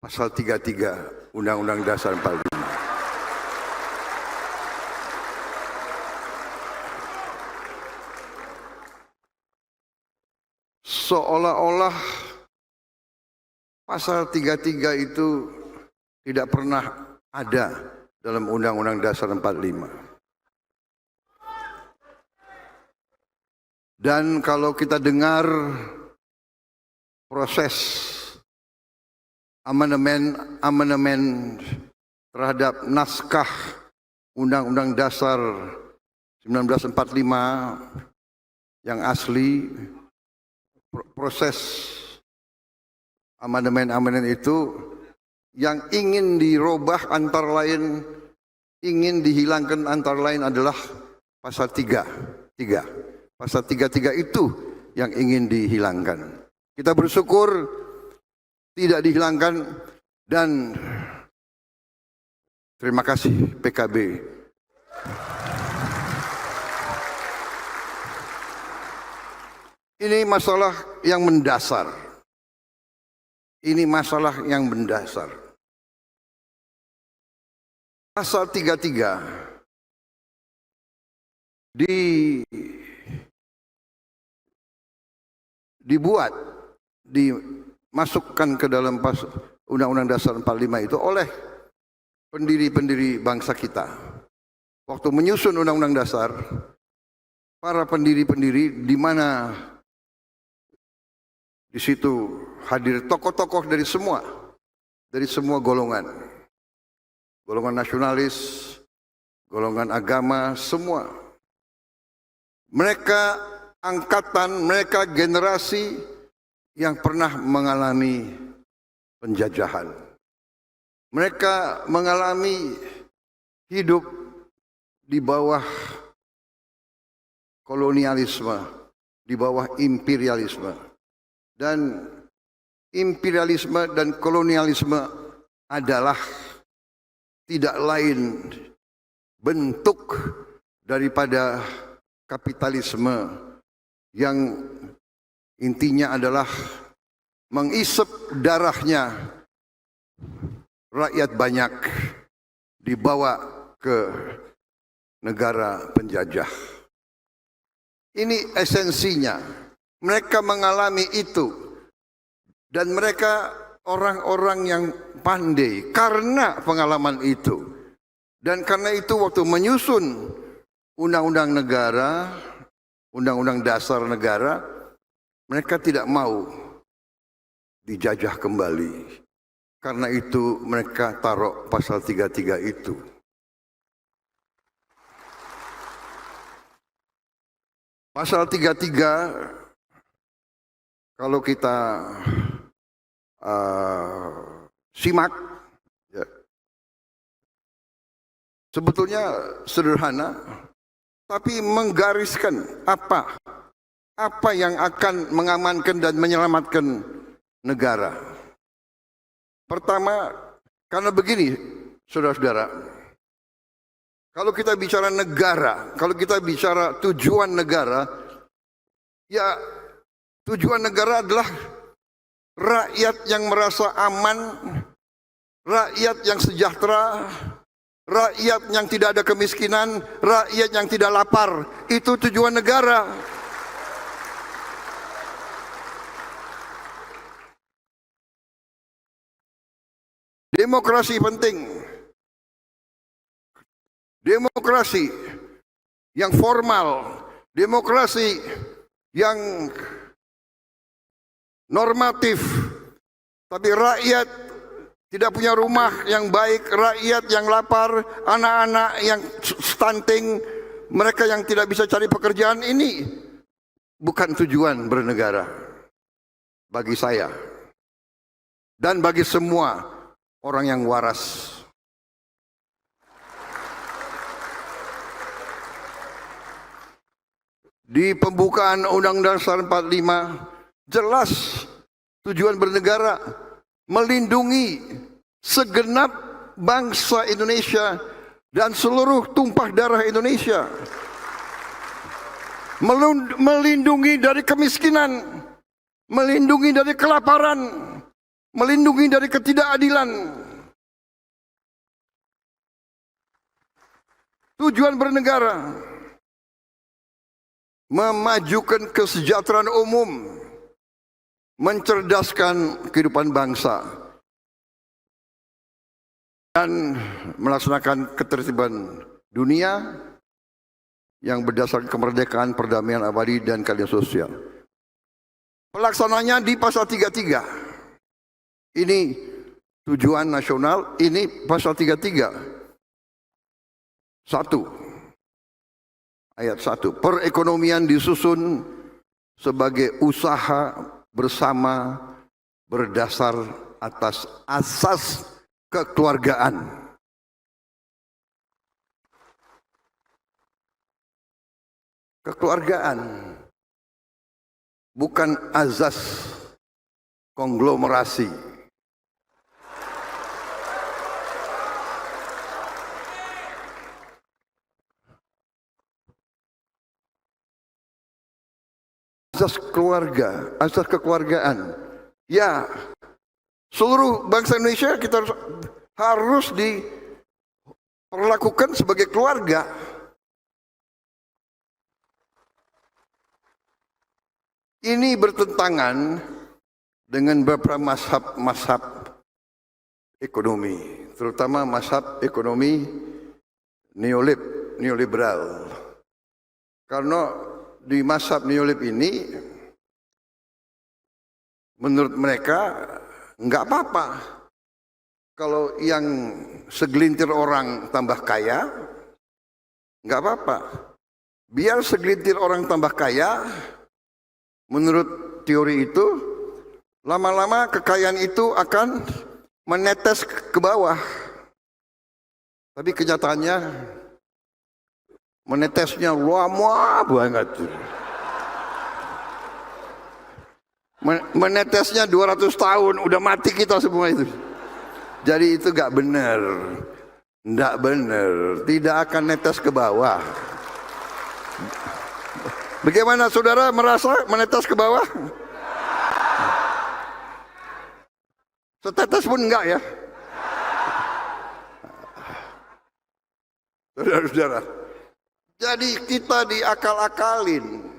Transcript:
Pasal 33 Undang-Undang Dasar 45. Seolah-olah pasal 33 itu tidak pernah ada dalam Undang-Undang Dasar 45. Dan kalau kita dengar proses amandemen terhadap naskah Undang-Undang Dasar 1945 yang asli, proses amandemen itu yang ingin dirubah antara lain, ingin dihilangkan antara lain adalah pasal 3. Pasal 33 itu yang ingin dihilangkan. Kita bersyukur tidak dihilangkan dan terima kasih PKB. Ini masalah yang mendasar. Ini masalah yang mendasar. Pasal 33 dimasukkan ke dalam Undang-Undang Dasar 45 itu oleh pendiri-pendiri bangsa kita. Waktu menyusun Undang-Undang Dasar, para pendiri-pendiri di mana di situ hadir tokoh-tokoh dari semua golongan. Golongan nasionalis, golongan agama, semua. Mereka angkatan, mereka generasi yang pernah mengalami penjajahan. Mereka mengalami hidup di bawah kolonialisme, di bawah imperialisme. Dan imperialisme dan kolonialisme adalah tidak lain bentuk daripada kapitalisme yang intinya adalah mengisap darahnya rakyat banyak dibawa ke negara penjajah. Ini esensinya. Mereka mengalami itu. Dan mereka orang-orang yang pandai karena pengalaman itu. Dan karena itu waktu menyusun undang-undang negara, undang-undang dasar negara, mereka tidak mau dijajah kembali. Karena itu mereka taruh pasal 33 itu. Pasal 33 kalau kita simak, ya, sebetulnya sederhana, tapi menggariskan apa yang akan mengamankan dan menyelamatkan negara. Pertama, karena begini, saudara-saudara, kalau kita bicara negara, kalau kita bicara tujuan negara, ya tujuan negara adalah rakyat yang merasa aman, rakyat yang sejahtera, rakyat yang tidak ada kemiskinan, rakyat yang tidak lapar. Itu tujuan negara. Demokrasi penting. Demokrasi yang formal, demokrasi yang normatif, tapi rakyat tidak punya rumah yang baik, rakyat yang lapar, anak-anak yang stunting, mereka yang tidak bisa cari pekerjaan, ini bukan tujuan bernegara bagi saya dan bagi semua orang yang waras. Di pembukaan Undang-Undang Dasar 45 jelas tujuan bernegara melindungi segenap bangsa Indonesia dan seluruh tumpah darah Indonesia. Melindungi dari kemiskinan, melindungi dari kelaparan, melindungi dari ketidakadilan. Tujuan bernegara, memajukan kesejahteraan umum, mencerdaskan kehidupan bangsa, dan melaksanakan ketertiban dunia yang berdasarkan kemerdekaan, perdamaian abadi, dan keadilan sosial. Pelaksananya di pasal 33. Ini tujuan nasional, ini pasal 33. 1. Ayat 1. Perekonomian disusun sebagai usaha bersama berdasar atas asas kekeluargaan. Kekeluargaan, bukan azas konglomerasi. Asas keluarga, asas kekeluargaan. Ya, seluruh bangsa Indonesia kita harus diperlakukan sebagai keluarga. Ini bertentangan dengan beberapa mazhab ekonomi, terutama mazhab ekonomi neoliberal. Karena di mazhab neolib ini, menurut mereka nggak apa-apa kalau yang segelintir orang tambah kaya, nggak apa-apa. Biar segelintir orang tambah kaya, menurut teori itu, lama-lama kekayaan itu akan menetes ke bawah. Tapi kenyataannya menetesnya lama banget. Menetesnya 200 tahun, udah mati kita semua itu. Jadi itu gak benar. Nggak benar, tidak akan netes ke bawah. Bagaimana saudara merasa menetes ke bawah? Setetes pun enggak ya? Saudara-saudara, jadi kita diakal-akalin.